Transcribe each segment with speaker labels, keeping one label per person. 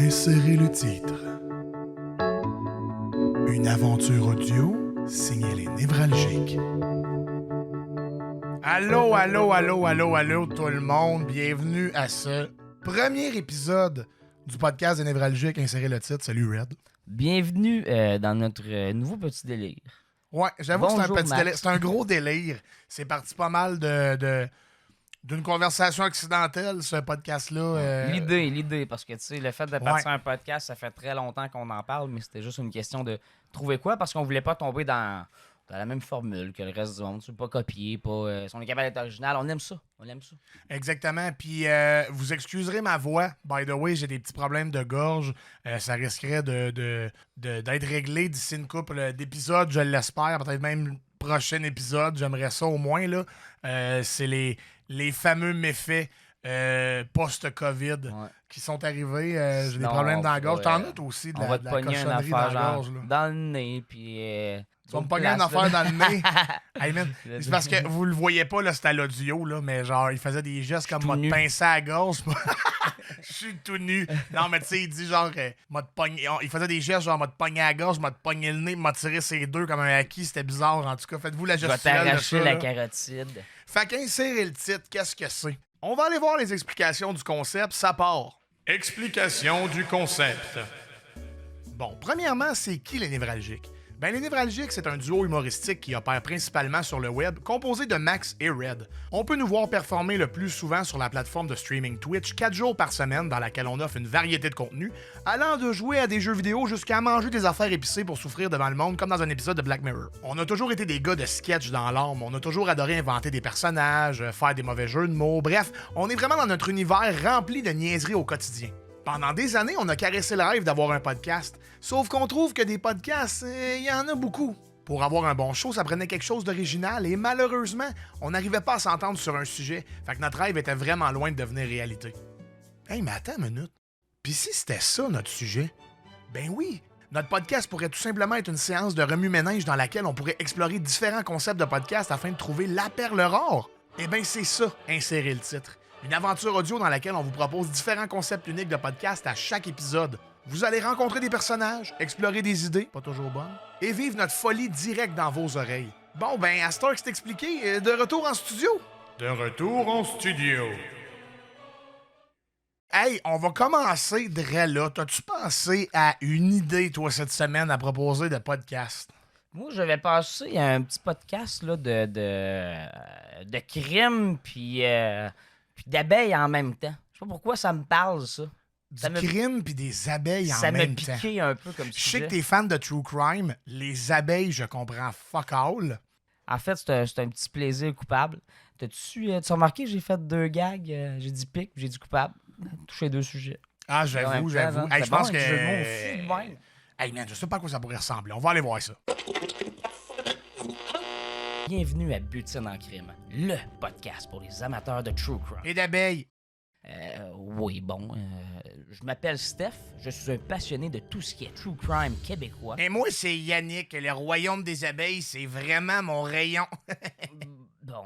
Speaker 1: Insérez le titre. Une aventure audio signée Les Névralgiques. Allô, allô, allô, allô, allô tout le monde. Bienvenue à ce premier épisode du podcast des Névralgiques. Insérez le titre. Salut Red.
Speaker 2: Bienvenue dans notre nouveau petit délire.
Speaker 1: Ouais, j'avoue que c'est un
Speaker 2: Bonjour,
Speaker 1: petit
Speaker 2: Max.
Speaker 1: délire. C'est un gros délire. C'est parti pas mal d'une conversation accidentelle, ce podcast-là.
Speaker 2: L'idée, parce que tu sais, le fait de partir un podcast, ça fait très longtemps qu'on en parle, mais c'était juste une question de trouver quoi, parce qu'on voulait pas tomber dans la même formule que le reste du monde. Tu veux pas copier, pas. Si on est capable d'être original, on aime ça.
Speaker 1: Exactement. Puis, vous excuserez ma voix. By the way, j'ai des petits problèmes de gorge. Ça risquerait d'être réglé d'ici une couple d'épisodes, je l'espère. Peut-être même le prochain épisode. J'aimerais ça au moins, là. C'est les fameux méfaits post-COVID qui sont arrivés. J'ai des problèmes dans la gorge. T'en as, toi aussi, de la cochonnerie dans la gorge. Là.
Speaker 2: Dans le nez, puis...
Speaker 1: Tu vas me pogner une affaire dans le nez. Hey, man, c'est parce que vous le voyez pas, là, c'était à l'audio, là, mais genre, il faisait des gestes comme m'a pincé à la gorge. Je suis tout nu. Non, mais tu sais, il dit genre, il faisait des gestes genre, m'a pogné à la gorge, m'a pogné le nez, m'a tiré ses deux comme un acquis. C'était bizarre, en tout cas. Faites-vous la gestuelle.
Speaker 2: Je vais t'arracher la carotide.
Speaker 1: Fait qu'insérer le titre, qu'est-ce que c'est? On va aller voir les explications du concept, ça part. Explication du concept. Bon, premièrement, c'est qui les Névralgiques? Ben, les Névralgiques, c'est un duo humoristique qui opère principalement sur le web, composé de Max et Red. On peut nous voir performer le plus souvent sur la plateforme de streaming Twitch 4 jours par semaine, dans laquelle on offre une variété de contenus, allant de jouer à des jeux vidéo jusqu'à manger des affaires épicées pour souffrir devant le monde, comme dans un épisode de Black Mirror. On a toujours été des gars de sketch dans l'âme, on a toujours adoré inventer des personnages, faire des mauvais jeux de mots, bref, on est vraiment dans notre univers rempli de niaiseries au quotidien. Pendant des années, on a caressé le rêve d'avoir un podcast. Sauf qu'on trouve que des podcasts, il y en a beaucoup. Pour avoir un bon show, ça prenait quelque chose d'original et malheureusement, on n'arrivait pas à s'entendre sur un sujet. Fait que notre rêve était vraiment loin de devenir réalité. Hey, mais attends une minute. Puis si c'était ça notre sujet? Ben oui, notre podcast pourrait tout simplement être une séance de remue-ménage dans laquelle on pourrait explorer différents concepts de podcast afin de trouver la perle rare. Eh ben c'est ça, insérer le titre. Une aventure audio dans laquelle on vous propose différents concepts uniques de podcast à chaque épisode. Vous allez rencontrer des personnages, explorer des idées, pas toujours bonnes, et vivre notre folie direct dans vos oreilles. Bon, ben, à cette heure que c'est expliqué, de retour en studio. De retour en studio. Hey, on va commencer de là. T'as-tu pensé à une idée, toi, cette semaine, à proposer de podcast?
Speaker 2: Moi, je vais passer à un petit podcast là, de crime, puis d'abeilles en même temps. Je sais pas pourquoi ça me parle, ça.
Speaker 1: Crime puis des abeilles en même temps.
Speaker 2: Ça m'a piqué un peu comme
Speaker 1: sujet. Je sais que t'es fan de True Crime. Les abeilles, je comprends fuck all.
Speaker 2: En fait, c'est un petit plaisir coupable. Tu as remarqué, j'ai fait 2 gags. J'ai dit pique, j'ai dit coupable. Touché 2 sujets.
Speaker 1: Ah, j'avoue. Hey, je pense que...
Speaker 2: Hey,
Speaker 1: man, je sais pas à quoi ça pourrait ressembler. On va aller voir ça.
Speaker 2: Bienvenue à Butine en crime, le podcast pour les amateurs de True Crime.
Speaker 1: Et d'abeilles.
Speaker 2: Oui, bon. Je m'appelle Steph. Je suis un passionné de tout ce qui est True Crime québécois.
Speaker 1: Et moi, c'est Yannick. Le royaume des abeilles, c'est vraiment mon rayon.
Speaker 2: Bon,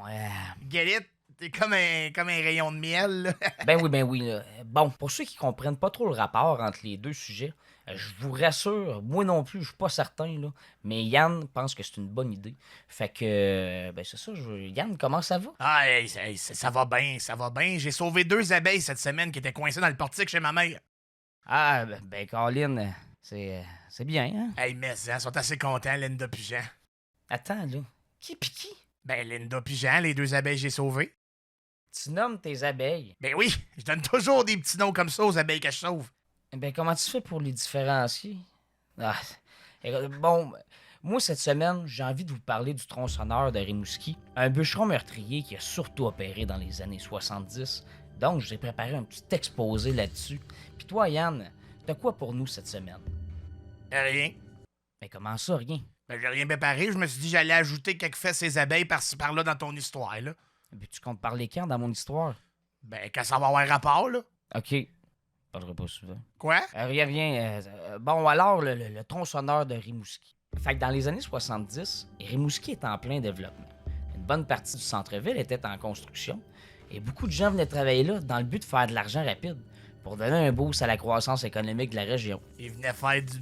Speaker 1: Get it? T'es comme un rayon de miel, là.
Speaker 2: Ben oui. Là. Bon, pour ceux qui comprennent pas trop le rapport entre les deux sujets, je vous rassure, moi non plus, je suis pas certain, là, mais Yann pense que c'est une bonne idée. Fait que, ben c'est ça, Yann, comment ça va?
Speaker 1: Ah, ça va bien, ça va bien. J'ai sauvé 2 abeilles cette semaine qui étaient coincées dans le portique chez ma mère.
Speaker 2: Ah, ben Colin, c'est bien, hein?
Speaker 1: Hey, mais ils sont assez contents, Linda pis Jean.
Speaker 2: Attends, là, qui pis qui?
Speaker 1: Ben, Linda pis Jean, les 2 abeilles que j'ai sauvées.
Speaker 2: Tu nommes tes abeilles?
Speaker 1: Ben oui, je donne toujours des petits noms comme ça aux abeilles que je sauve.
Speaker 2: Ben, comment tu fais pour les différencier? Ah, bon, moi, cette semaine, j'ai envie de vous parler du tronçonneur de Rimouski, un bûcheron meurtrier qui a surtout opéré dans les années 70. Donc, j'ai préparé un petit exposé là-dessus. Puis toi, Yann, t'as quoi pour nous cette semaine?
Speaker 1: Rien.
Speaker 2: Mais comment ça, rien?
Speaker 1: Ben, j'ai rien préparé. Je me suis dit que j'allais ajouter quelques faits ces abeilles par-ci par-là dans ton histoire, là.
Speaker 2: Ben, tu comptes parler quand dans mon histoire?
Speaker 1: Ben, quand ça va avoir rapport, là.
Speaker 2: OK. Je parlerai pas souvent.
Speaker 1: Quoi?
Speaker 2: Rien. Bon, alors, le tronçonneur de Rimouski. Fait que dans les années 70, Rimouski est en plein développement. Une bonne partie du centre-ville était en construction et beaucoup de gens venaient travailler là dans le but de faire de l'argent rapide. pour donner un boost à la croissance économique de la région.
Speaker 1: Il venait faire du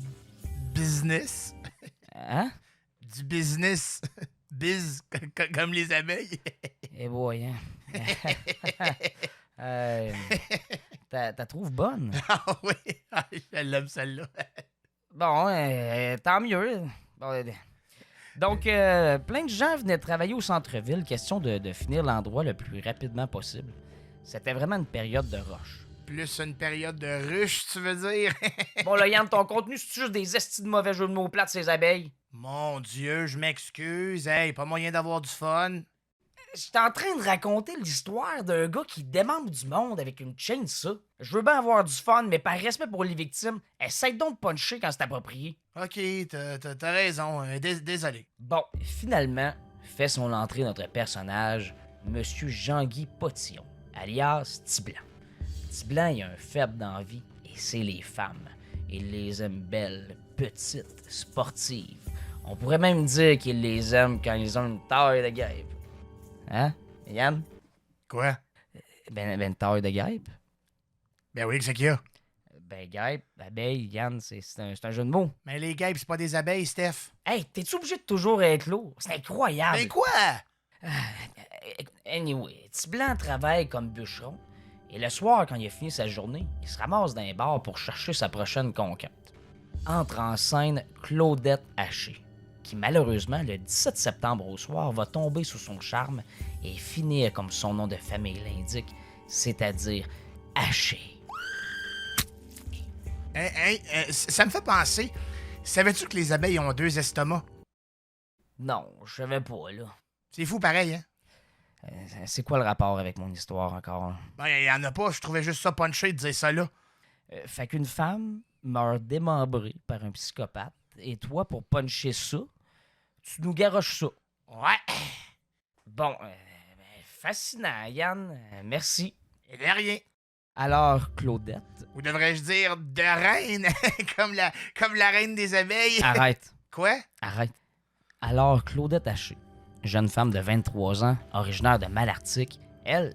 Speaker 1: business.
Speaker 2: Hein?
Speaker 1: Du business. Biz, comme les abeilles.
Speaker 2: Eh boy, hein? T'as trouves bonne?
Speaker 1: Ah oui, ah, je l'aime celle-là.
Speaker 2: Bon, tant mieux. Bon, donc, plein de gens venaient travailler au centre-ville, question de finir l'endroit le plus rapidement possible. C'était vraiment une période de rush.
Speaker 1: Plus une période de ruche, tu veux dire?
Speaker 2: Bon, là, Yann, ton contenu, c'est juste des estis de mauvais jeux de mots plates, ces abeilles?
Speaker 1: Mon Dieu, je m'excuse. Hey, pas moyen d'avoir du fun.
Speaker 2: J'étais en train de raconter l'histoire d'un gars qui démembre du monde avec une chaîne ça. Je veux bien avoir du fun, mais par respect pour les victimes, essaye donc de puncher quand c'est approprié.
Speaker 1: Ok, t'as raison. Désolé.
Speaker 2: Bon, finalement, fait son entrée notre personnage, Monsieur Jean-Guy Potillon, alias Tiblan. Tiblan, il a un faible dans la vie, et c'est les femmes. Il les aime belles, petites, sportives. On pourrait même dire qu'il les aime quand ils ont une taille de guêpe. Hein, Yann?
Speaker 1: Quoi?
Speaker 2: Ben une taille de guêpe?
Speaker 1: Ben oui, c'est qu'il y a.
Speaker 2: Ben guêpe, abeille, Yann, c'est un jeu de mots.
Speaker 1: Mais les guêpes, c'est pas des abeilles, Steph.
Speaker 2: Hey, t'es-tu obligé de toujours être lourd? C'est incroyable!
Speaker 1: Ben quoi?
Speaker 2: Anyway, Tiblan travaille comme bûcheron, et le soir, quand il a fini sa journée, il se ramasse dans un bar pour chercher sa prochaine conquête. Entre en scène Claudette Haché, qui malheureusement, le 17 septembre au soir, va tomber sous son charme et finir comme son nom de famille l'indique, c'est-à-dire Haché.
Speaker 1: Ça me fait penser. Savais-tu que les abeilles ont 2 estomacs?
Speaker 2: Non, je savais pas, là.
Speaker 1: C'est fou pareil, hein?
Speaker 2: C'est quoi le rapport avec mon histoire encore?
Speaker 1: Ben, y en a pas. Je trouvais juste ça punché de dire ça là.
Speaker 2: Fait qu'une femme meurt démembrée par un psychopathe, et toi, pour puncher ça, tu nous garoches ça.
Speaker 1: Ouais.
Speaker 2: Bon, fascinant, Yann. Merci.
Speaker 1: Et de rien.
Speaker 2: Alors, Claudette...
Speaker 1: Ou devrais-je dire de reine, comme la reine des abeilles.
Speaker 2: Arrête.
Speaker 1: Quoi?
Speaker 2: Arrête. Alors, Claudette Haché, jeune femme de 23 ans, originaire de Malartic, elle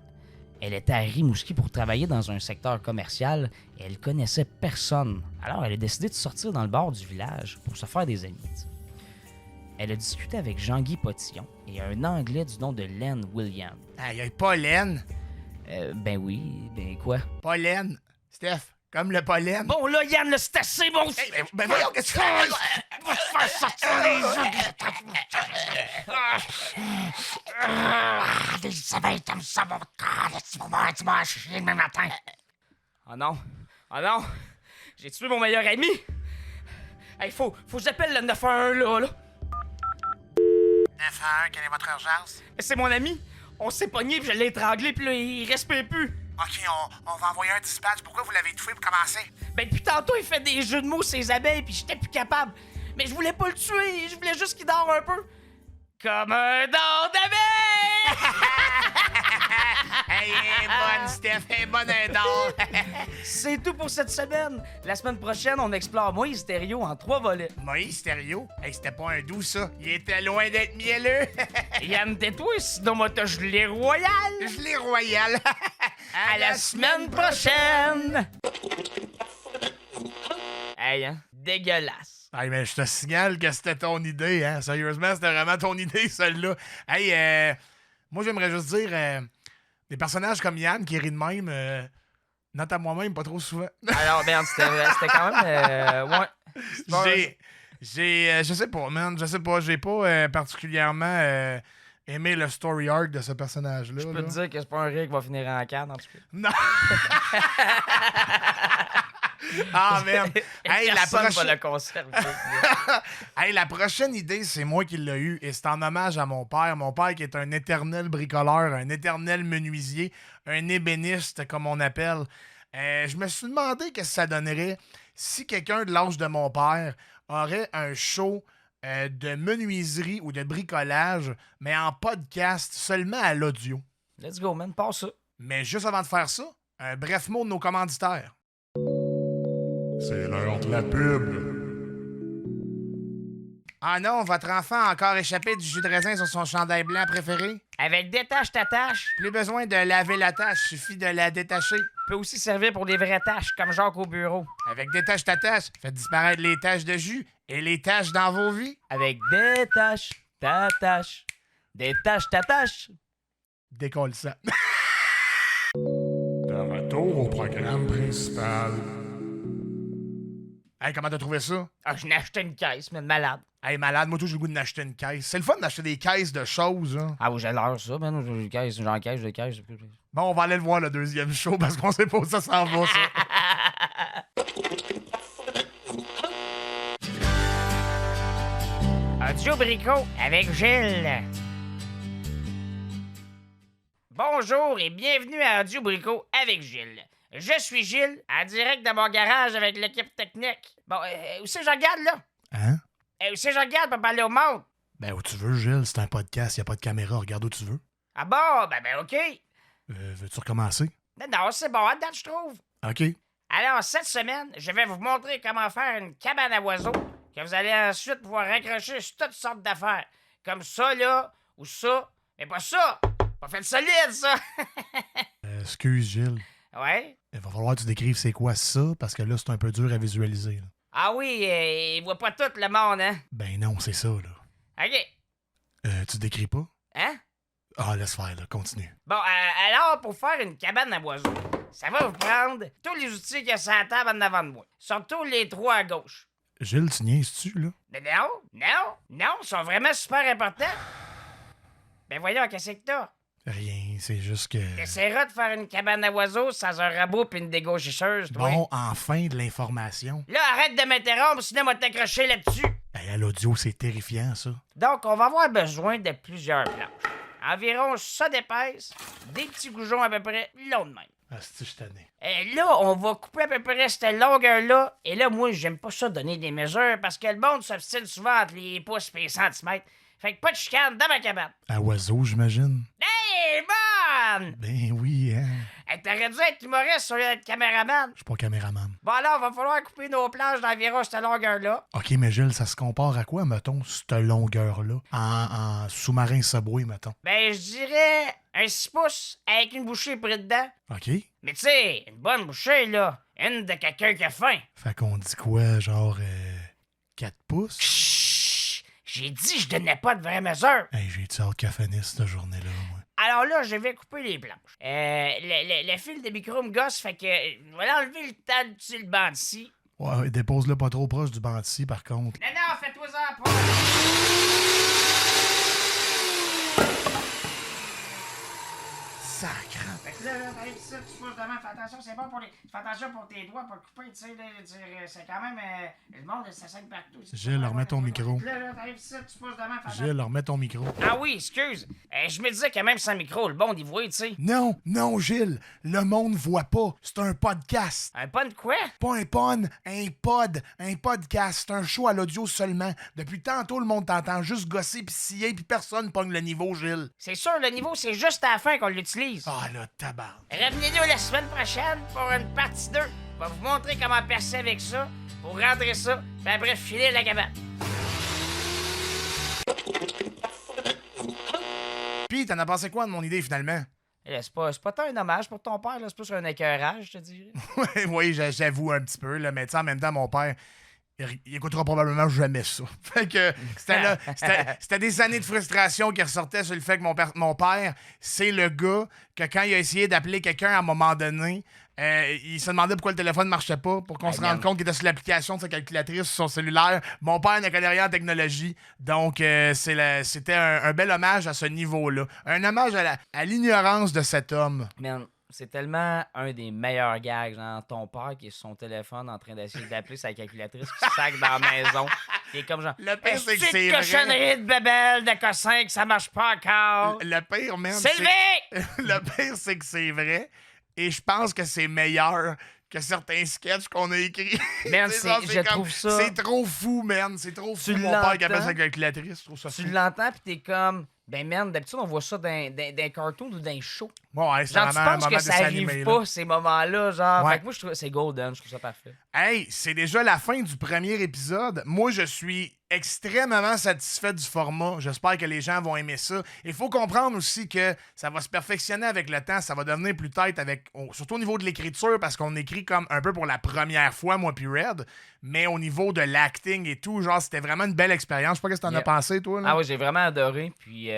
Speaker 2: était à Rimouski pour travailler dans un secteur commercial et elle connaissait personne. Alors, elle a décidé de sortir dans le bar du village pour se faire des amis. T'sais. Elle a discuté avec Jean-Guy Potillon et un Anglais du nom de Len William.
Speaker 1: Ah, y a pollen.
Speaker 2: Ben oui, ben quoi?
Speaker 1: Pollen. Steph, comme le pollen.
Speaker 2: Bon là, Yann, là, c'est assez bon!
Speaker 1: Hey, ben voyons, qu'est-ce que tu fais?
Speaker 2: Va te faire sortir les œufs!
Speaker 3: Les abeilles t'aimes ça, mon corps. Tu m'as chier demain matin.
Speaker 2: Oh non! Oh non! J'ai tué mon meilleur ami! Hey, faut que j'appelle le 911 là!
Speaker 1: 911, quelle est votre urgence?
Speaker 2: C'est mon ami! On s'est pogné puis je l'ai étranglé puis là, il respire plus!
Speaker 1: Ok, on va envoyer un dispatch. Pourquoi vous l'avez étouffé pour commencer?
Speaker 2: Ben depuis tantôt, il fait des jeux de mots sur les abeilles puis j'étais plus capable! Mais je voulais pas le tuer, je voulais juste qu'il dort un peu! Comme un dard d'abeille!
Speaker 1: Elle est bonne, Steph, elle est bonne un dard.
Speaker 2: C'est tout pour cette semaine! La semaine prochaine, on explore Moïse Stéréo en 3 volets.
Speaker 1: Moïse Stéréo? Hey, c'était pas un doux, ça. Il était loin d'être mielleux.
Speaker 2: Yann, tais-toi, sinon moi t'as gelé royal!
Speaker 1: Gelé royal.
Speaker 2: À la semaine prochaine! Hey, hein? Dégueulasse.
Speaker 1: Hey, mais je te signale que c'était ton idée, hein. Sérieusement, c'était vraiment ton idée, celle-là. Hey, moi, j'aimerais juste dire, des personnages comme Yann qui rit de même, note à moi-même, pas trop souvent.
Speaker 2: Alors, merde, c'était quand même... ouais.
Speaker 1: Je sais pas, man. Je sais pas. J'ai pas particulièrement aimé le story arc de ce personnage-là.
Speaker 2: Je peux te dire que c'est pas un rire qui va finir en canne, en tout cas.
Speaker 1: Non! Ah, merde! Hey,
Speaker 2: Personne va le conserver.
Speaker 1: Hey, la prochaine idée, c'est moi qui l'ai eue. Et c'est en hommage à mon père. Mon père qui est un éternel bricoleur, un éternel menuisier, un ébéniste, comme on appelle. Je me suis demandé qu'est-ce que ça donnerait si quelqu'un de l'âge de mon père aurait un show de menuiserie ou de bricolage, mais en podcast, seulement à l'audio.
Speaker 2: Let's go, man. Passe ça.
Speaker 1: Mais juste avant de faire ça, un bref mot de nos commanditaires. C'est l'heure de la pub. Ah non, votre enfant a encore échappé du jus de raisin sur son chandail blanc préféré?
Speaker 2: Avec détache ta tâche,
Speaker 1: Plus besoin de laver la tâche, suffit de la détacher.
Speaker 2: peut aussi servir pour des vraies tâches, comme Jacques au bureau.
Speaker 1: Avec détache ta tâche, faites disparaître les taches de jus et les taches dans vos vies.
Speaker 2: Avec détache ta tâche, détache ta tâche.
Speaker 1: Décolle ça. De retour au programme principal. Hey, comment t'as trouvé ça?
Speaker 2: Ah, je n'ai acheté une caisse, mais de malade.
Speaker 1: Hey, malade, moi, tout, j'ai le goût d'acheter une caisse. C'est le fun d'acheter des caisses de choses, hein.
Speaker 2: Ah oui, j'ai l'heure, ça, man. J'ai une caisse, j'en caisse, j'ai une caisse.
Speaker 1: Bon, on va aller le voir, le deuxième show, parce qu'on sait pas où ça s'en va, ça.
Speaker 2: Audio Brico avec Gilles. Bonjour et bienvenue à Audio Brico avec Gilles. Je suis Gilles, en direct de mon garage avec l'équipe technique. Bon, où c'est que je regarde, là?
Speaker 1: Hein?
Speaker 2: Où c'est que je regarde pour parler au monde?
Speaker 1: Ben, où tu veux, Gilles, c'est un podcast, y a pas de caméra, regarde où tu veux.
Speaker 2: Ah bon, ben OK.
Speaker 1: Veux-tu recommencer?
Speaker 2: Non, c'est bon, à date, je trouve.
Speaker 1: OK.
Speaker 2: Alors, cette semaine, je vais vous montrer comment faire une cabane à oiseaux que vous allez ensuite pouvoir accrocher sur toutes sortes d'affaires. Comme ça, là, ou ça, mais pas ça. Pas fait de solide, ça.
Speaker 1: Excuse, Gilles.
Speaker 2: Ouais?
Speaker 1: Il va falloir que tu décrives c'est quoi ça, parce que là, c'est un peu dur à visualiser, là.
Speaker 2: Ah oui, il voit pas tout le monde, hein?
Speaker 1: Ben non, c'est ça, là.
Speaker 2: OK.
Speaker 1: Tu décris pas?
Speaker 2: Hein?
Speaker 1: Ah, laisse faire, là, continue.
Speaker 2: Bon, alors, pour faire une cabane à oiseaux, ça va vous prendre tous les outils qu'il y a sur la table en avant de moi. Surtout les trois à gauche.
Speaker 1: Gilles, tu niaises-tu, là?
Speaker 2: Mais non, ils sont vraiment super importants. Ben voyons, qu'est-ce que t'as?
Speaker 1: Rien, c'est juste que...
Speaker 2: T'essaieras de faire une cabane à oiseaux sans un rabot pis une dégauchisseuse, toi.
Speaker 1: Bon, enfin, de l'information.
Speaker 2: Là, arrête de m'interrompre, sinon on va t'accrocher là-dessus.
Speaker 1: Hey, à l'audio, c'est terrifiant, ça.
Speaker 2: Donc, on va avoir besoin de plusieurs planches. Environ ça d'épaisse, des petits goujons à peu près longs de même.
Speaker 1: Ah, si je t'en ai.
Speaker 2: Et là, on va couper à peu près cette longueur-là. Et là, moi, j'aime pas ça donner des mesures parce que le monde s'obstine souvent entre les pouces et les centimètres. Fait que pas de chicane dans ma cabane.
Speaker 1: À oiseau, j'imagine?
Speaker 2: Hey, bonne!
Speaker 1: Ben oui, hein.
Speaker 2: Hey, t'aurais dû être humoriste au lieu d'être caméraman.
Speaker 1: Je suis pas caméraman.
Speaker 2: Bon, alors, va falloir couper nos planches d'environ cette longueur-là.
Speaker 1: OK, mais Gilles, ça se compare à quoi, mettons, cette longueur-là? En sous-marin Subway, mettons.
Speaker 2: Ben, je dirais un 6 pouces avec une bouchée pris dedans.
Speaker 1: OK?
Speaker 2: Mais tu sais, une bonne bouchée, là. Une de quelqu'un qui a faim.
Speaker 1: Fait qu'on dit quoi, genre 4 pouces?
Speaker 2: Chut! J'ai dit je donnais pas de vraie mesure.
Speaker 1: Hey, j'ai été hors caféniste cette journée-là, moi.
Speaker 2: Alors là, je vais couper les planches. Le fil de micro me gosse, fait que je vais enlever le tas dessus le banc ici.
Speaker 1: Ouais, dépose-le pas trop proche du banc ici, par contre.
Speaker 2: Non, fais-toi-en pas.
Speaker 1: Sacre.
Speaker 2: Fait que là, t'arrives ici, tu pousses devant, fais attention, c'est bon pour les... Fais attention pour tes doigts, pour couper, tu sais, c'est quand même... le monde, ça saigne partout.
Speaker 1: Gilles, remets ton micro.
Speaker 2: Là, t'arrives ici, tu pousses devant, fais attention.
Speaker 1: Gilles, remets ton micro.
Speaker 2: Ah oui, excuse. Je me disais que même sans micro, le monde, il voit, tu sais.
Speaker 1: Non, non, Gilles, le monde voit pas. C'est un podcast.
Speaker 2: Un pun de quoi?
Speaker 1: Pas un podcast. C'est un show à l'audio seulement. Depuis tantôt, le monde t'entend juste gosser pis scier pis personne pogne le niveau, Gilles.
Speaker 2: C'est sûr, le niveau, c'est juste à la fin qu'on l'utilise.
Speaker 1: Ah, là, tabarnak.
Speaker 2: Revenez-nous la semaine prochaine pour une partie 2. Je vais vous montrer comment percer avec ça, pour rentrer ça, puis après filer la cabane.
Speaker 1: Pis, t'en as pensé quoi de mon idée, finalement?
Speaker 2: Là, c'est pas tant un hommage pour ton père, là, c'est plus un écœurage, je te dirais.
Speaker 1: Oui, j'avoue un petit peu, là, mais tu sais, en même temps, mon père, il écoutera probablement jamais ça. Fait que c'était des années de frustration qui ressortaient sur le fait que mon père, c'est le gars que quand il a essayé d'appeler quelqu'un à un moment donné, il se demandait pourquoi le téléphone ne marchait pas, pour qu'on se rende compte qu'il était sur l'application de sa calculatrice sur son cellulaire. Mon père ne connaît rien en technologie, donc c'était un bel hommage à ce niveau-là. Un hommage à l'ignorance de cet homme.
Speaker 2: Man, c'est tellement un des meilleurs gags, genre ton père qui est sur son téléphone en train d'essayer d'appeler sa calculatrice qui sac dans la maison. Il est comme genre,
Speaker 1: Le pire, c'est que
Speaker 2: est-ce
Speaker 1: c'est
Speaker 2: une
Speaker 1: vrai.
Speaker 2: cochonnerie de bébelle, de cossin, que ça marche pas encore.
Speaker 1: Le pire, même,
Speaker 2: C'est levé!
Speaker 1: le pire, c'est que c'est vrai. Et je pense que c'est meilleur que certains sketchs qu'on a écrits.
Speaker 2: Man,
Speaker 1: C'est ça,
Speaker 2: je trouve ça...
Speaker 1: C'est trop fou, man. C'est trop fou,
Speaker 2: Tu
Speaker 1: mon père qui appelle
Speaker 2: l'entends?
Speaker 1: sa calculatrice. Je trouve ça
Speaker 2: Tu
Speaker 1: fou.
Speaker 2: l'entends pis t'es comme, ben man, d'habitude on voit ça dans cartoon ou dans les shows.
Speaker 1: Ouais, c'est
Speaker 2: Genre, tu
Speaker 1: vraiment un
Speaker 2: penses
Speaker 1: moment
Speaker 2: que ça
Speaker 1: dessin
Speaker 2: arrive
Speaker 1: animé,
Speaker 2: pas,
Speaker 1: là.
Speaker 2: ces moments-là, genre.
Speaker 1: Ouais.
Speaker 2: Fait que moi, je trouve c'est golden, je trouve ça parfait.
Speaker 1: Hey, c'est déjà la fin du premier épisode. Moi, je suis extrêmement satisfait du format. J'espère que les gens vont aimer ça. Il faut comprendre aussi que ça va se perfectionner avec le temps. Ça va devenir plus tête surtout au niveau de l'écriture, parce qu'on écrit comme un peu pour la première fois, moi puis Red. Mais au niveau de l'acting et tout, genre, c'était vraiment une belle expérience. Je sais pas ce que t'en as pensé, toi, là.
Speaker 2: Ah oui, j'ai vraiment adoré. Puis,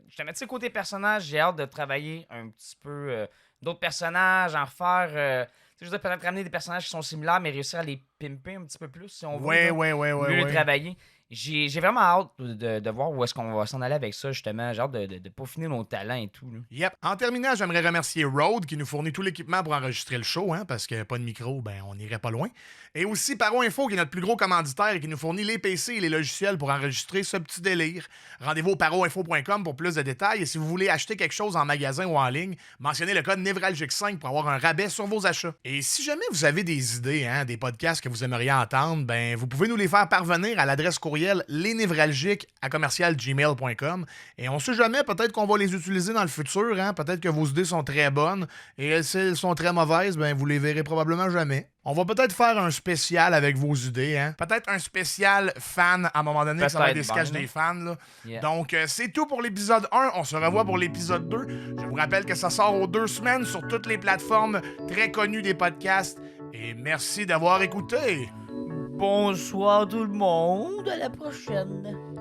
Speaker 2: justement, tu sais, côté personnage, j'ai hâte de travailler un petit peu d'autres personnages, en refaire. Tu sais, je veux dire, peut-être ramener des personnages qui sont similaires, mais réussir à les pimper un petit peu plus, si on veut.
Speaker 1: Ouais,
Speaker 2: là.
Speaker 1: ouais, ouais, ouais,
Speaker 2: Mieux les
Speaker 1: ouais.
Speaker 2: travailler. J'ai vraiment hâte de voir où est-ce qu'on va s'en aller avec ça, justement. J'ai hâte de peaufiner nos talents et tout. Là.
Speaker 1: Yep. En terminant, j'aimerais remercier Rode qui nous fournit tout l'équipement pour enregistrer le show, hein, parce que pas de micro, ben on n'irait pas loin. Et aussi Paro Info qui est notre plus gros commanditaire et qui nous fournit les PC et les logiciels pour enregistrer ce petit délire. Rendez-vous au paroinfo.com pour plus de détails et si vous voulez acheter quelque chose en magasin ou en ligne, mentionnez le code Névralgique5 pour avoir un rabais sur vos achats. Et si jamais vous avez des idées, hein, des podcasts que vous aimeriez entendre, ben vous pouvez nous les faire parvenir à l'adresse courriel lesnévralgiques@gmail.com. Et on sait jamais, peut-être qu'on va les utiliser dans le futur, hein? Peut-être que vos idées sont très bonnes et si elles sont très mauvaises, ben vous les verrez probablement jamais. On va peut-être faire un spécial avec vos idées, hein? Peut-être un spécial fan à un moment donné, que ça va être des sketchs des fans, là.
Speaker 2: Yeah.
Speaker 1: Donc, c'est tout pour l'épisode 1. On se revoit pour l'épisode 2. Je vous rappelle que ça sort aux 2 semaines sur toutes les plateformes très connues des podcasts. Et merci d'avoir écouté.
Speaker 2: Bonsoir tout le monde, à la prochaine.